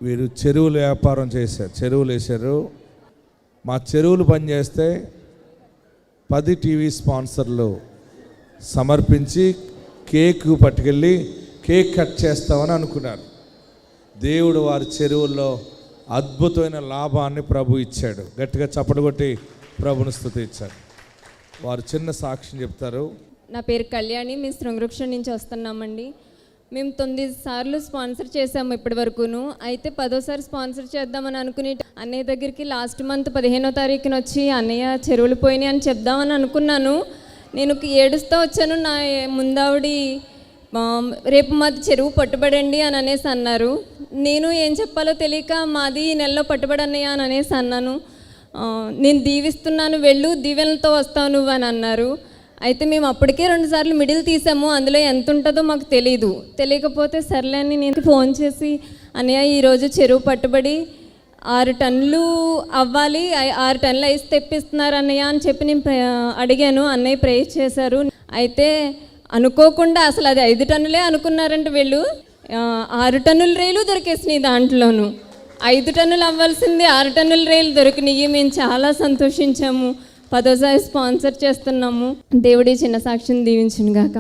వీరు చెరువులు వ్యాపారం చేశారు, చెరువులు వేశారు. మా చెరువులు పనిచేస్తే 10 టీవీ స్పాన్సర్లు సమర్పించి కేక్ పట్టుకెళ్ళి కేక్ కట్ చేస్తామని అనుకున్నారు. దేవుడు వారి చెరువుల్లో అద్భుతమైన లాభాన్ని ప్రభు ఇచ్చాడు. గట్టిగా చప్పట్లు కొట్టి ప్రభుని స్తుతించారు. వారు చిన్న సాక్ష్యం చెప్తారు. నా పేరు కళ్యాణి, మేము శృంగవృక్షం నుంచి వస్తున్నామండి. మేము 9 సార్లు స్పాన్సర్ చేసాము ఇప్పటి వరకును. అయితే 10వ సారి స్పాన్సర్ చేద్దామని అనుకుని అన్నయ్య దగ్గరికి లాస్ట్ మంత్ 15వ తారీఖున వచ్చి అన్నయ్య చెరువులు పోయినాయి అని చెప్దామని అనుకున్నాను. నేను ఏడుస్తూ వచ్చాను. నా ముందావిడి రేపు మాది చెరువు పట్టుబడండి అని అనేసి అన్నారు. నేను ఏం చెప్పాలో తెలియక మాది ఈ నెలలో పట్టుబడి అన్నయ్య అని అనేసి అన్నాను. నేను దీవిస్తున్నాను, వెళ్ళు, దీవెనలతో వస్తావు నువ్వు అని అన్నారు. అయితే మేము అప్పటికే 2 సార్లు మిడిల్ తీసాము. అందులో ఎంత ఉంటుందో మాకు తెలియకపోతే సర్లే అని నేను ఫోన్ చేసి అన్నయ్య ఈరోజు చెరువు పట్టుబడి 6 టన్నులు అవ్వాలి, 6 టన్నులు ఐస్ తెప్పిస్తున్నారు అన్నయ్య అని చెప్పి నేను అడిగాను. అన్నయ్య ప్రేయర్ చేశారు. అయితే అనుకోకుండా అసలు అది 5 టన్నులే అనుకున్నారంటే వీళ్ళు 6 టన్నుల రైలు దొరికేసినాయి. దాంట్లోనూ 5 టన్నులు అవ్వాల్సింది 6 టన్నుల రైలు దొరికినాయి. మేము చాలా సంతోషించాము. 10వ సారి స్పాన్సర్ చేస్తున్నాము. దేవుడి చిన్న సాక్షిని దీవించును గాక.